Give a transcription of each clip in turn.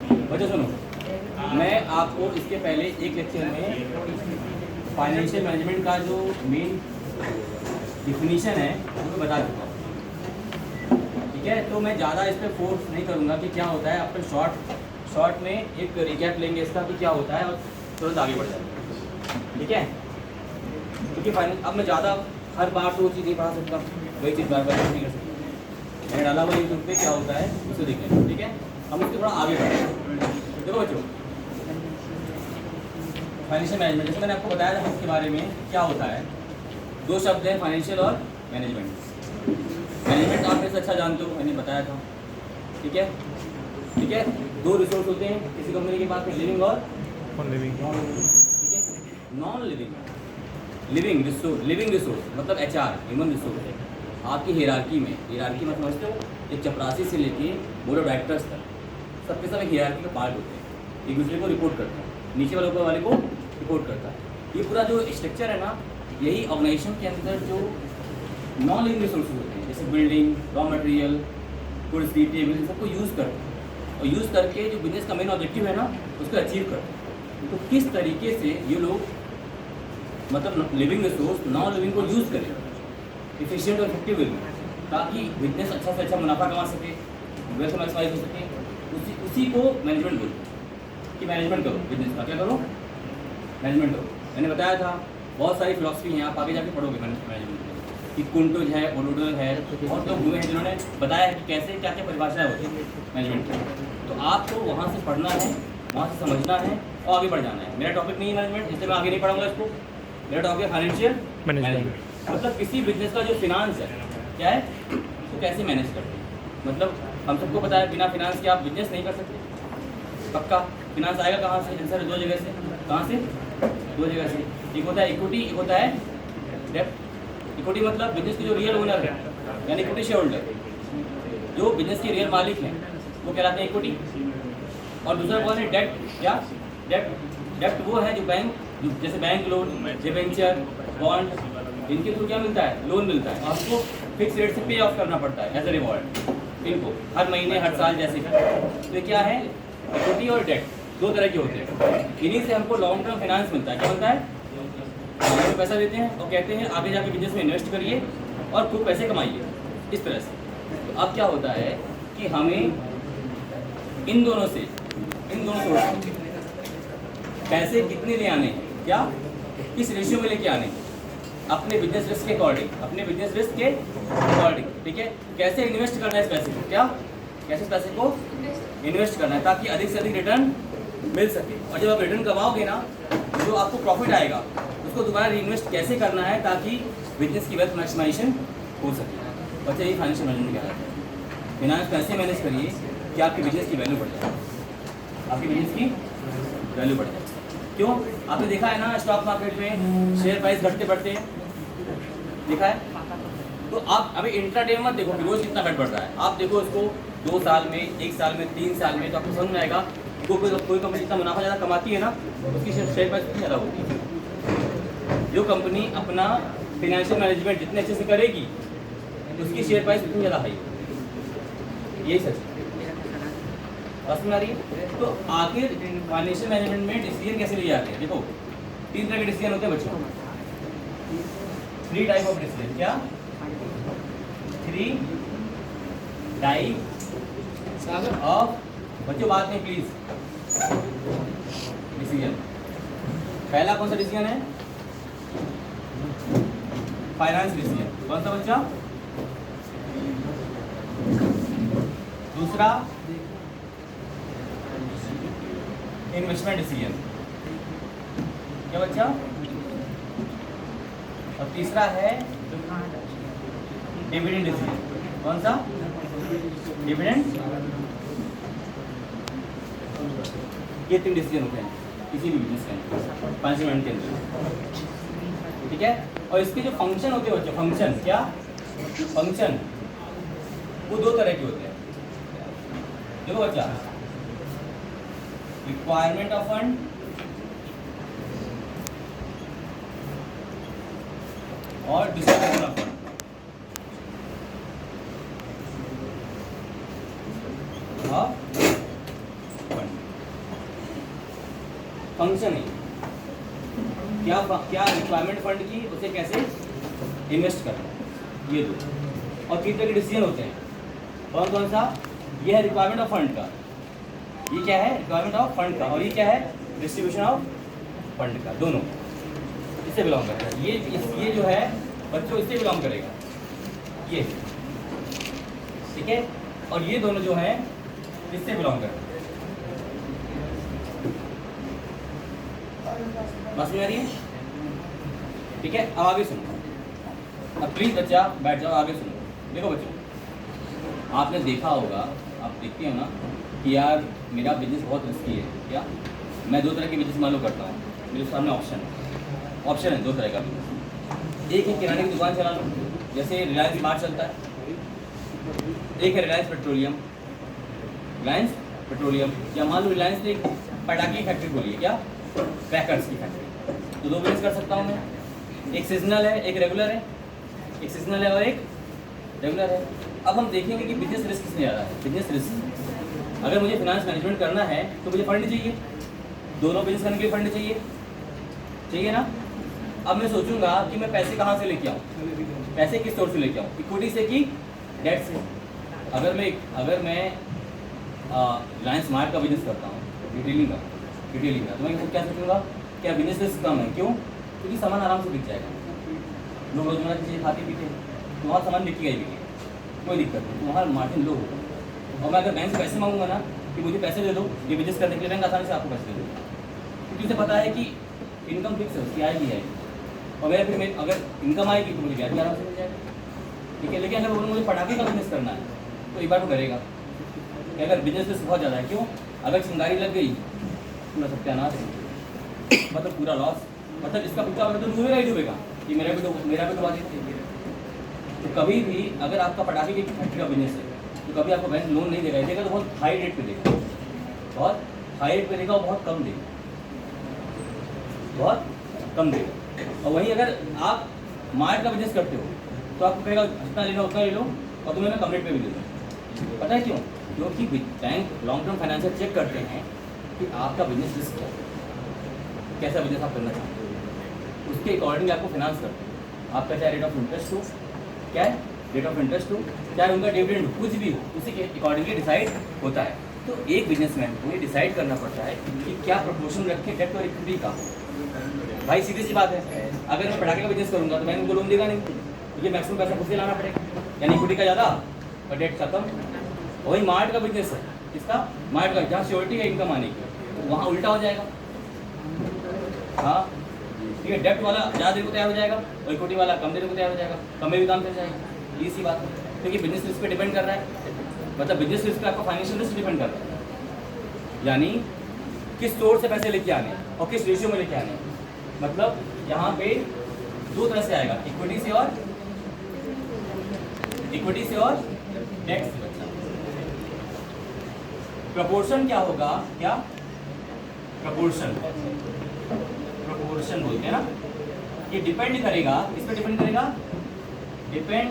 बच्चों सुनो, मैं आपको इसके पहले एक लेक्चर में फाइनेंशियल मैनेजमेंट का जो मेन डिफिनीशन है वो बता चुका हूँ। ठीक है, तो मैं ज़्यादा इस पर फोर्स नहीं करूँगा कि क्या होता है। आपको शॉर्ट में एक रिकैप लेंगे इसका कि क्या होता है और तुरंत आगे बढ़ जाएंगे। ठीक है, क्योंकि फाइनेंस अब मैं ज़्यादा हर बार तो वो चीज़ नहीं पढ़ा सकता, वही चीज़ बार बार नहीं कर सकता। मैंने डाला हुआ यूट्यूब पे क्या होता है उसे देखें। ठीक है, हम उसके थोड़ा आगे बढ़ें। देखो बच्चों, फाइनेंशियल मैनेजमेंट जैसे मैंने आपको बताया था इसके बारे में क्या होता है। दो शब्द हैं, फाइनेंशियल और मैनेजमेंट। मैनेजमेंट आप मेरे से अच्छा जानते हो, मैंने बताया था। ठीक है, ठीक है, दो रिसोर्स होते हैं किसी कंपनी के पास में, लिविंग और नॉन लिविंग। ठीक है, नॉन लिविंग लिविंग रिसोर्स मतलब HR ह्यूमन रिसोर्स है। आपकी हियरार्की में समझते हो, एक चपरासी से लेके बोर्ड ऑफ डायरेक्टर्स तक सबके सब एक हियरार्की का पार्ट होते हैं, एक दूसरे को रिपोर्ट करते हैं, नीचे वाले ऊपर वाले को रिपोर्ट करता है। ये पूरा जो स्ट्रक्चर है ना, यही ऑर्गेनाइजेशन के अंदर जो नॉन लिविंग रिसोर्सेज होते हैं जैसे बिल्डिंग, रॉ मटेरियल, कुर्सी, टेबल, सबको यूज़ करते हैं और यूज़ करके जो बिजनेस का मेन ऑब्जेक्टिव है ना उसको अचीव करते हैं। तो किस तरीके से ये लोग मतलब लिविंग रिसोर्स नॉन लिविंग को यूज़ करें इफिशिएंट और इफेक्टिव वे में, ताकि बिजनेस अच्छा से अच्छा मुनाफा कमा सके, वेल्थ मैक्सिमाइज हो सके, उसी को मैनेजमेंट बोलते कि मैनेजमेंट करो बिजनेस का। क्या करो? मैनेजमेंट करो। मैंने बताया था बहुत सारी फिलॉसफी हैं, आप आगे जाके पढ़ोगे मैनेजमेंट में कि कुंटोज है, ओडोडल है, बहुत लोग हुए हैं जिन्होंने बताया है कि कैसे क्या क्या परिभाषाएँ होती हैं मैनेजमेंट की। तो आपको वहाँ से पढ़ना है, वहाँ से समझना है और आगे बढ़ जाना है। मेरा टॉपिक नहीं है मैनेजमेंट, इसलिए मैं आगे नहीं पढ़ाऊँगा इसको। मेरा टॉपिक है फाइनेंशियल मैनेजमेंट। मतलब किसी बिजनेस का जो फिनांस है क्या है, उसको कैसे मैनेज करते हैं। मतलब हम सबको पता है बिना फिनांस के आप बिजनेस नहीं कर सकते। पक्का फिनांस आएगा कहाँ से? आंसर है दो जगह से। कहाँ से? दो जगह से। एक होता है इक्विटी, एक होता है डेब्ट। इक्विटी मतलब बिजनेस के जो रियल ओनर है यानी इक्विटी शेयर होल्डर, जो बिजनेस के रियल मालिक हैं वो कहलाते हैं इक्विटी। और दूसरा कौन है? डेब्ट। क्या? डेब्ट वो है जो बैंक, जैसे बैंक लोन, डिबेंचर, बॉन्ड, इनके थ्रू क्या मिलता है? लोन मिलता है। आपको फिक्स रेट से पे ऑफ करना पड़ता है एज ए रिवॉर्ड इनको हर महीने, हर साल जैसे। तो क्या है? इक्विटी और डेट दो तरह के होते हैं। इन्हीं से हमको लॉन्ग टर्म फाइनेंस मिलता है। क्या मिलता है? हमको पैसा देते हैं और कहते हैं आगे जाके बिजनेस में इन्वेस्ट करिए और खूब पैसे कमाइए, इस तरह से। तो अब क्या होता है कि हमें इन दोनों सोर्स पैसे कितने ले आने हैं, क्या किस रेशियो में लेके आने हैं, अपने बिजनेस रिस्क के अकॉर्डिंग। ठीक है, कैसे इन्वेस्ट करना है इस पैसे को, क्या कैसे इस पैसे को इन्वेस्ट करना है ताकि अधिक से अधिक रिटर्न मिल सके। और जब आप रिटर्न कमाओगे ना, जो आपको प्रॉफिट आएगा उसको दोबारा रीइन्वेस्ट कैसे करना है ताकि बिजनेस की वेल्थ मैक्सिमाइजेशन हो सके। बच्चे ये फाइनेंशियल मैनेजमेंट कहलाता है। फिनांस कैसे मैनेज करिए कि आपकी बिजनेस की वैल्यू बढ़ जाए, आपकी बिजनेस की वैल्यू बढ़ जाए। क्यों? आपने देखा है ना स्टॉक मार्केट में शेयर प्राइस घटते बढ़ते हैं, देखा है। तो आप अभी इंट्राडे में मत देखो कि रोज कितना घट बढ़ रहा है। आप देखो इसको 2 साल में, 1 साल में, 3 साल में, तो आपको समझ में आएगा कोई कंपनी जितना मुनाफा ज़्यादा कमाती है ना उसकी शेयर प्राइस कितनी ज़्यादा होती है। जो कंपनी अपना फिनेंशियल मैनेजमेंट जितने अच्छे से करेगी उसकी शेयर प्राइस उतनी ज़्यादा हाई होगी। यही सच है। समझ में आ रही है? तो आखिर फाइनेंशियल मैनेजमेंट में डिसीजन कैसे लिए जाते हैं? देखो 3 तरह के डिसीजन होते हैं बच्चों। 3 टाइप ऑफ डिसीजन। क्या? 3 टाइप ऑफ, बच्चों बात नहीं प्लीज, डिसीजन। पहला कौन सा डिसीजन है? Finance decision. कौन सा बच्चा? दूसरा इन्वेस्टमेंट डिसीजन। क्या बच्चा? और तीसरा है डिविडेंड डिसीजन। कौन सा? डिविडेंड। ये 3 डिसीजन होते हैं किसी भी बिजनेस के अंदर, फाइनेंशियल मैनेजमेंट के अंदर। ठीक है, और इसके जो फंक्शन होते हैं बच्चों, फंक्शन क्या? फंक्शन वो 2 तरह के होते हैं। देखो बच्चा, रिक्वायरमेंट ऑफ फंड और distribution of fund. Fund function है, क्या रिक्वायरमेंट फंड की, उसे कैसे इन्वेस्ट करना, ये दो। और 3 तरह के डिसीजन होते हैं, कौन कौन सा? ये है रिक्वायरमेंट ऑफ फंड का, ये क्या है? रिक्वायरमेंट ऑफ फंड का। और ये क्या है? डिस्ट्रीब्यूशन ऑफ फंड का। दोनों इससे बिलोंग करता है। ये जो है बच्चों इससे बिलोंग करेगा, ये, ठीक है। और ये दोनों जो हैं इससे बिलोंग करते हैं। बस में आ रही है, ठीक है। अब आगे सुनो, अब प्लीज बच्चा बैठ जाओ, आगे सुनो। देखो बच्चों, आपने देखा होगा, आप देखते हो ना कि यार मेरा बिजनेस बहुत रिस्की है। क्या? मैं 2 तरह के बिजनेस मालूम करता हूँ, मेरे सामने ऑप्शन है 2 तरह का बिजनेस। एक है किराने की दुकान चला लो, जैसे रिलायंस स्मार्ट चलता है। एक है रिलायंस पेट्रोलियम, या मान लो रिलायंस ने एक पटाखे की फैक्ट्री खोली है, क्या? क्रैकर्स की फैक्ट्री। तो 2 बिजनेस कर सकता हूँ मैं, एक सीजनल है, एक रेगुलर है। एक सीजनल है और एक रेगुलर है। अब हम देखेंगे कि बिजनेस रिस्क किसमें ज़्यादा है। बिजनेस रिस्क, अगर मुझे फाइनेंस मैनेजमेंट करना है तो मुझे फंड चाहिए, दोनों बिजनेस करने के लिए फंड चाहिए ना। अब मैं सोचूंगा कि मैं पैसे कहाँ से लेके आऊँ, पैसे किस सोर्स से लेके आऊँ, इक्विटी से कि डेट से। अगर मैं रिलायंस स्मार्ट का बिजनेस करता हूँ, रिटेलिंग का, तो मैं क्या सोचूंगा, क्या बिजनेस रिस्क कम है? क्यों? क्योंकि सामान आराम से बिक जाएगा, लोग रोजमर्रा की चीज़ें खाते पीते, तो वहाँ सामान बिकेगा ही बिकेगा, कोई दिक्कत नहीं, तो वहाँ मार्जिन लो होगा। और मैं अगर बैंक से पैसे मांगूंगा ना कि मुझे पैसे दे दो ये बिजनेस करने के लिए, बैंक आसानी से आपको पैसे दे देगा, क्योंकि उसे पता है कि इनकम फिक्स है, उसकी आएगी। और मेरा फिर अगर इनकम आएगी तो मुझे ब्याज भी आराम से मिल जाएगा, ठीक है। लेकिन अगर मुझे पटाखे का बिजनेस करना है तो एक बार तो करेगा कि अगर बिजनेस रिस्क बहुत ज़्यादा है। क्यों? अगर चिंगारी लग गई पूरा सत्यानाश, मतलब पूरा लॉस, मतलब इसका पूरा तो डूबेगा ही डूबेगा, कि मेरा भी डुबा देते। तो कभी भी अगर आपका पटाखे की फैक्ट्री का बिजनेस है तो कभी आपको बैंक लोन नहीं देगा तो बहुत हाई रेट पे देगा, बहुत हाई रेट पे देगा और बहुत कम देगा। और वहीं अगर आप मार्ट का बिजनेस करते हो तो आपको कहेगा जितना ले लो उतना ले लो और तुम्हें मैं कम रेट पे भी दे दूँ। पता है क्यों? क्योंकि bank long term financial check करते हैं कि आपका बिजनेस रिस्क क्या है, कैसा बिजनेस आप करना चाहते हो, उसके अकॉर्डिंग आपको फाइनेंस करते हैं। आपका चाहे रेट ऑफ इंटरेस्ट हो, क्या है रेट ऑफ इंटरेस्ट हो, चाहे उनका डिविडेंड कुछ भी हो, उसी के अकॉर्डिंगली डिसाइड होता है। तो एक बिजनेसमैन को ये डिसाइड करना पड़ता है कि क्या प्रपोर्शन रखे डेट और इक्विटी का। भाई सीधी सी बात है, अगर मैं पटाखे का बिजनेस करूंगा तो बैंक उनको लोन देगा नहीं, मुझे मैक्सिमम पैसा खुद से लाना पड़ेगा, यानी इक्विटी का ज़्यादा और डेट का कम। वही मार्ट का बिजनेस है, इसका मार्ट का जहाँ श्योरिटी है इनकम आने की, तो वहाँ उल्टा हो जाएगा। हाँ ठीक है, डेट वाला ज़्यादा देर को तैयार हो जाएगा और इक्विटी वाला कम देर को तैयार हो जाएगा, कम में भी काम चल जाएगा। ये सी बात है, क्योंकि बिजनेस रिस्क पे डिपेंड कर रहा है, मतलब बिजनेस रिस्क पे आपका फाइनेंशियल रिस्क डिपेंड कर रहा है, यानी किस सोर्स से पैसे लेके आने और किस रेशियो में लेके आने। मतलब यहाँ पे 2 तरह से आएगा, इक्विटी से और डेट से। बच्चा प्रपोर्शन क्या होगा, क्या प्रपोर्शन बोलते हैं ना, ये डिपेंड करेगा, किस पे डिपेंड करेगा? डिपेंड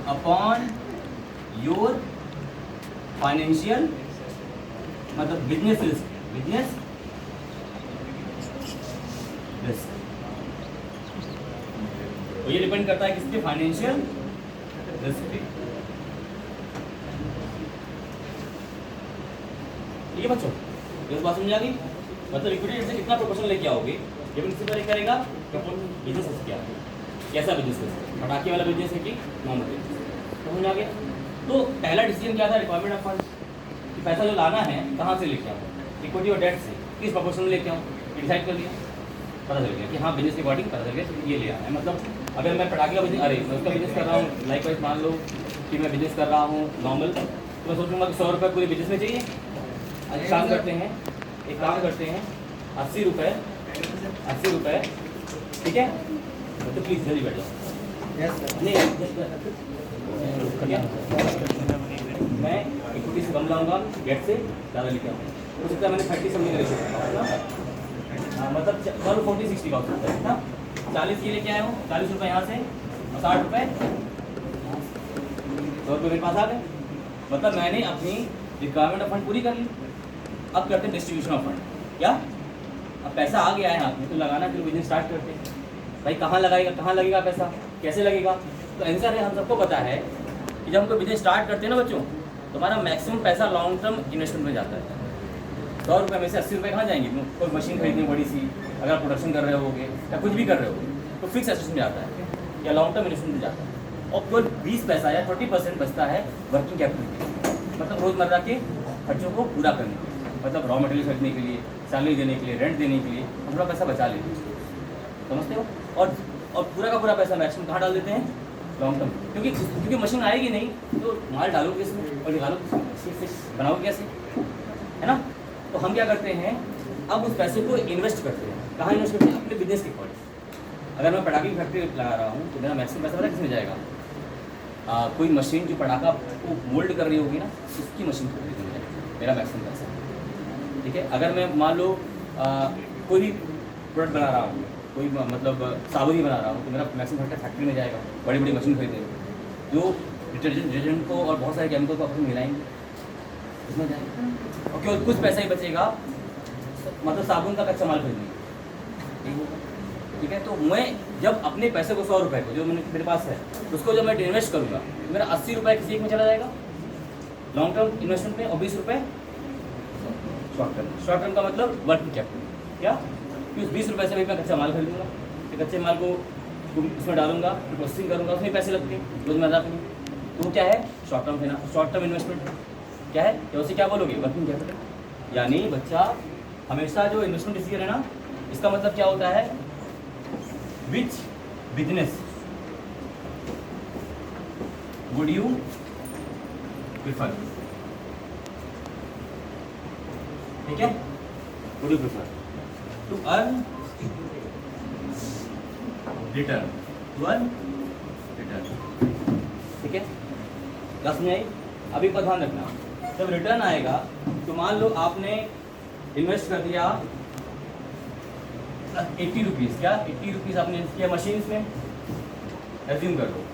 अपॉन योर फाइनेंशियल, मतलब बिजनेस रिस्क, तो ये डिपेंड करता है किसके? फाइनेंशियल रिस्क पे। ठीक है बच्चों, इस बात समझ आ गई? मतलब इक्विटी से कितना प्रोपोर्शन लेके आओगे ये प्रिंसिपल एक करेगा। बिजनेस रिस्क क्या है, कैसा बिजनेस रिस्क, पटाखे वाला बिजनेस है कि नॉर्मल बिजनेस, समझ आ गया? तो पहला डिसीजन क्या था? रिक्वायरमेंट ऑफ फंड, कि पैसा जो लाना है कहाँ से लेके आऊँ, इक्विटी और डेट से, किस प्रोपोर्शन में लेके आऊँ, डिसाइड कर लिया, पता चल गया कि हाँ बिजनेस के अकॉर्डिंग पता चल गया ये ले आना है। मतलब अगर मैं पटाखे का बिजनेस, मैं उसका बिजनेस कर रहा हूँ, लाइक मान लो कि मैं बिजनेस कर रहा हूँ नॉर्मल, तो मैं सोचूंगा कि 100 रुपये पूरे बिजनेस में चाहिए। एक काम करते हैं 80 रुपये, ठीक है? तो प्लीज़ जल्दी बैठ जाओ। नहीं मैं इक्विटी से कम लाऊंगा, डेट से ज़्यादा लेके आऊँगा। हो सकता है मैंने 30 समझने लगे, मतलब 40-60 का हो सकता है ना। 40 ये लेके आया हूँ, 40 रुपये यहाँ से और 60 रुपये 100 रुपये मेरे पास आ गए। मतलब मैंने अपनी रिक्वायरमेंट ऑफ फंड पूरी कर ली। अब करते हैं डिस्ट्रीब्यूशन ऑफ फंड। क्या अब पैसा आ गया है हाथ में तो लगाना फिर बिजनेस स्टार्ट करते हैं। भाई कहाँ लगाएगा, कहाँ लगेगा पैसा, कैसे लगेगा? तो आंसर है, हम सबको पता है कि जब हम कोई बिजनेस स्टार्ट करते हैं ना बच्चों, तो हमारा मैक्सिमम पैसा लॉन्ग टर्म इन्वेस्टमेंट में जाता है। 100 रुपये में से 80 रुपये कहाँ जाएंगे? कोई मशीन खरीदनी बड़ी सी, अगर प्रोडक्शन कर रहे होगे या कुछ भी कर रहे होगे तो फिक्स एसेट्स में जाता है या लॉन्ग टर्म इन्वेस्टमेंट में जाता है। और केवल 20 पैसा या 30% बचता है वर्किंग कैपिटल के, मतलब रोज़मर्रा के खर्चों को पूरा करने के लिए, मतलब रॉ मटेरियल खरीदने के लिए, सैलरी देने के लिए, रेंट देने के लिए हम थोड़ा पैसा बचा लेते हैं, समझते हो? और पूरा का पूरा पैसा मैक्सिमम कहाँ डाल देते हैं? Long term. क्योंकि मशीन आएगी नहीं तो माल डालोगे इसमें और निकालो बनाओगे कैसे, है ना? तो हम क्या करते हैं, अब उस पैसे को इन्वेस्ट करते हैं। कहाँ इन्वेस्ट करते हैं? अपने बिजनेस के अकॉर्डिंग। अगर मैं पटाखे की फैक्ट्री लगा रहा हूँ तो मेरा मैक्सिमम पैसा पता किस में जाएगा? कोई मशीन जो पटाखा को मोल्ड कर रही होगी ना, उसकी मशीन खरीदने में जाएगा मेरा मैक्सिमम पैसा, ठीक है? अगर मैं मान लो कोई भी प्रोडक्ट बना रहा हूँ, कोई मतलब साबुन ही बना रहा हूँ, तो मेरा मैक्सिमम खर्चा फैक्ट्री में जाएगा, बड़ी बड़ी मशीन खरीदने जो डिटर्जेंट को और बहुत सारे केमिकल को अपने मिलाएंगे, इसमें जाएगा। और केवल कुछ पैसा ही बचेगा, मतलब साबुन का कच्चा माल खरीदने, ठीक है? तो मैं जब अपने पैसे को 100 रुपये को जो मेरे पास है उसको जब मैं इन्वेस्ट करूँगा तो मेरा 80 रुपये किसी एक में चला जाएगा लॉन्ग टर्म इन्वेस्टमेंट में, और 20 रुपये शॉर्ट टर्म। शॉर्ट टर्म का मतलब वर्किंग कैपिटल। क्या कि उस 20 रुपये से भी मैं कच्चा माल खरीदूँगा, फिर कच्चे माल को उसमें डालूंगा, फिर प्रोसेसिंग करूँगा, उसमें पैसे लगते हैं रोजमर्रा के। तो क्या है? शॉर्ट टर्म है, शॉर्ट टर्म इन्वेस्टमेंट क्या है? तो उसे क्या बोलोगे? Working capital. यानी बच्चा हमेशा जो इन्वेस्टमेंट डिसीजन है ना, इसका मतलब क्या होता है? Which business would you prefer, ठीक है? Would you prefer to earn return, to earn return, ठीक है? समझ में आई? अभी का ध्यान रखना, जब रिटर्न आएगा तो मान लो आपने इन्वेस्ट कर दिया 80 रुपीज़, क्या 80 रुपीज़ आपने किया मशीन में, एज्यूम कर लो,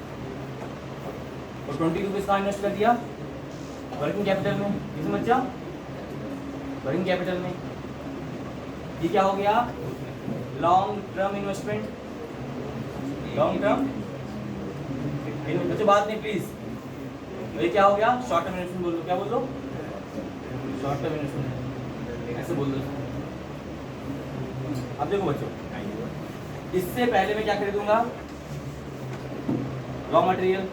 और 20 रुपीज़ का इन्वेस्ट कर दिया वर्किंग कैपिटल में, किसमें बच्चा? वर्किंग कैपिटल में। ये क्या हो गया? Long term investment, long term बच्चों बात नहीं प्लीज। तो ये क्या हो गया? शॉर्ट टर्म इन्वेस्टमेंट बोल दो, क्या बोल दो? शॉर्ट टर्म इन्वेस्टमेंट, ऐसे बोल दो। अब देखो बच्चों, इससे पहले मैं क्या खरीदूंगा? रॉ मटेरियल,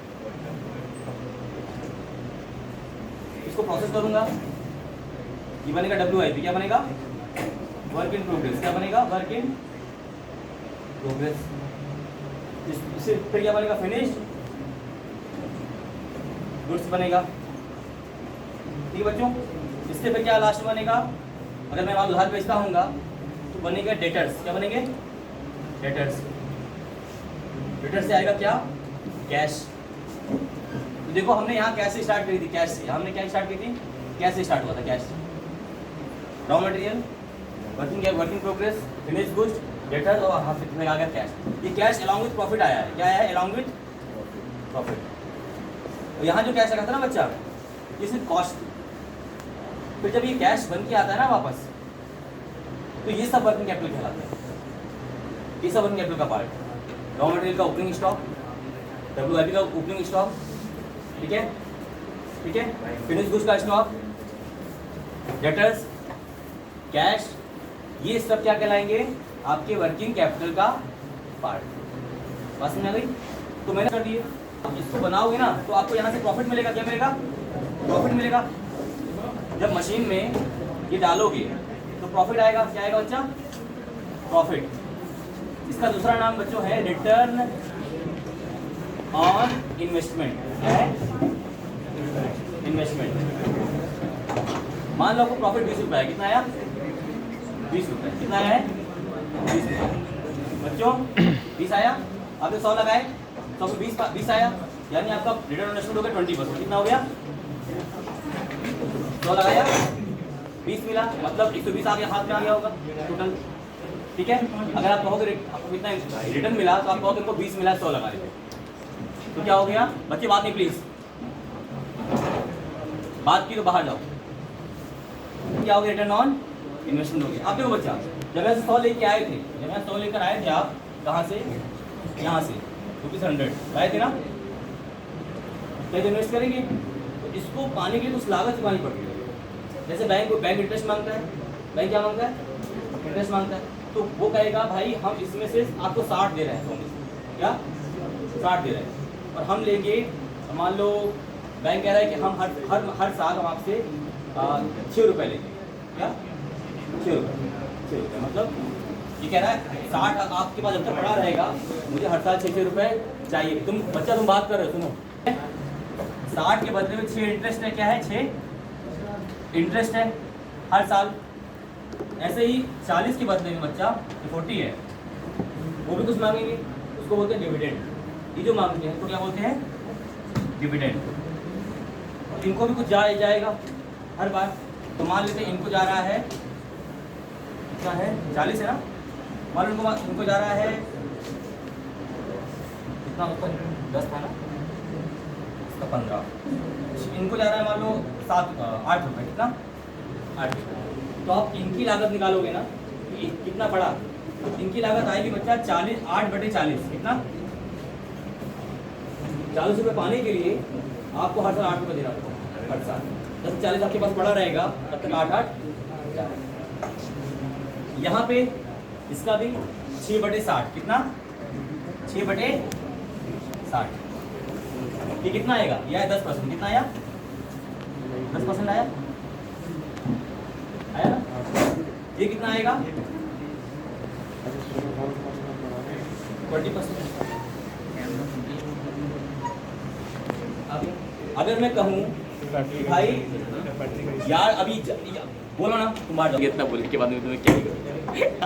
इसको प्रोसेस करूंगा, ये बनेगा WIP, क्या बनेगा? Work in progress. क्या बनेगा? Work in progress. इससे फिर क्या बनेगा? फिनिश्ड गुड्स बनेगा, ठीक है बच्चों? इससे फिर क्या लास्ट बनेगा? अगर मैं माल उधार बेचता हूँगा तो बनेगा डेटर्स। क्या बनेंगे? डेटर्स। डेटर्स से आएगा क्या? कैश। तो देखो हमने यहाँ कैश से स्टार्ट करी थी, कैश से हमने क्या स्टार्ट की थी? कैश से स्टार्ट हुआ था, cash. Raw material, working progress, finish goods, debtors, और हाफ में आ गया कैश। ये कैश अलॉन्ग विथ प्रॉफिट आया है। क्या आया है? Along with profit. और यहाँ जो कैश रखा था ना बच्चा, ये सिर्फ कॉस्ट थी। फिर जब ये कैश बन के आता है ना वापस, तो ये सब वर्किंग कैपिटल कहलाता है। ये सब वर्किंग कैपिटल का पार्ट है। रॉ मटेरियल का ओपनिंग स्टॉक, WIP का ओपनिंग स्टॉक, ठीक है? ठीक है? फिनिश गुड्स का स्टॉक, डेटर्स, कैश, ये सब क्या कहलाएंगे? आपके वर्किंग कैपिटल का पार्ट। बात समझ आ गई? तो मैंने कर दिए। अब इसको बनाओगे ना तो आपको यहाँ से प्रॉफिट मिलेगा। क्या मिलेगा? प्रॉफिट मिलेगा। जब मशीन में ये डालोगे तो प्रॉफिट आएगा। क्या आएगा बच्चा? प्रॉफिट। इसका दूसरा नाम बच्चों है रिटर्न ऑन इन्वेस्टमेंट। क्या है? इन्वेस्टमेंट। मान लो आपको प्रॉफिट 20 रुपये है। कितना आया? 20 रुपये। कितना आया है? 20 रुपये। बच्चों 20 आया, आपने 100 लगाए, 100 में 20 आया, यानी आपका रिटर्न ऑन इन्वेस्टमेंट हो गया 20%। कितना हो गया? 100 लगाया, 20 मिला, मतलब 120 आ गया, हाथ में आ गया होगा टोटल, ठीक है? अगर आप कहोगे आपको कितना रिटर्न मिला तो आप कहोगे इनको 20 मिला 100 लगा रहे, तो क्या हो गया? बच्चे बात नहीं प्लीज, बात की तो बाहर जाओ। क्या हो गया? रिटर्न ऑन इन्वेस्टमेंट हो गया। आप देखो बच्चा, जब यहाँ से 100 लेके आए थे, जब यहाँ 100 लेकर आए थे आप, कहाँ से? यहाँ से ₹100 लाए थे ना, कैसे इन्वेस्ट करेंगे? तो इसको पाने के लिए कुछ लागत चुकानी पड़ती है। जैसे बैंक इंटरेस्ट मांगता है, बैंक क्या मांगता है? इंटरेस्ट मांगता है। तो वो कहेगा भाई हम इसमें से आपको 60 दे रहे हैं, 100 में से क्या 60 दे रहे हैं, और हम लेंगे, मान लो बैंक कह रहा है कि हम हर साल हम आपसे 6 रुपये लेंगे, क्या 6 रुपये, मतलब ये कह रहा है 60 आपके पास जब तक पड़ा रहेगा, मुझे हर साल 6 रुपये चाहिए। तुम बच्चा तुम बात कर रहे हो, सुनो, 60 के बदले में 6 इंटरेस्ट है, क्या है 6 इंटरेस्ट है हर साल। ऐसे ही 40 के बदले में बच्चा 40 है, वो भी कुछ मांगेंगे, उसको बोलते हैं डिविडेंड। ये जो मांगते हैं तो क्या बोलते हैं? डिविडेंड। और इनको भी कुछ जाएगा हर बार। तो मान लेते हैं इनको जा रहा है, कितना है 40 है ना, मान लो इनको जा रहा है कितना, मतलब 10 था ना, इसका 15, इनको जा रहा है मान लो 8 रुपये, कितना 8 रुपये। तो आप इनकी लागत निकालोगे ना, कितना पड़ा, इनकी लागत आएगी बच्चा 40, 8/40, कितना 40 रुपये पाने के लिए आपको हर साल 8 रुपये देना पड़ेगा हर साल। 10 40 आपके पास पड़ा रहेगा, तब तक 8 यहाँ पे इसका भी 6/60, कितना 6/60, ये कितना आएगा? यह है 10%, कितना आया? 10% आया ना? ये कितना आएगा? 20%। अगर मैं कहूँ भाई यार अभी बोलो ना, तुम बाहर जाओ, इतना बोलने के बाद में तुम्हें क्या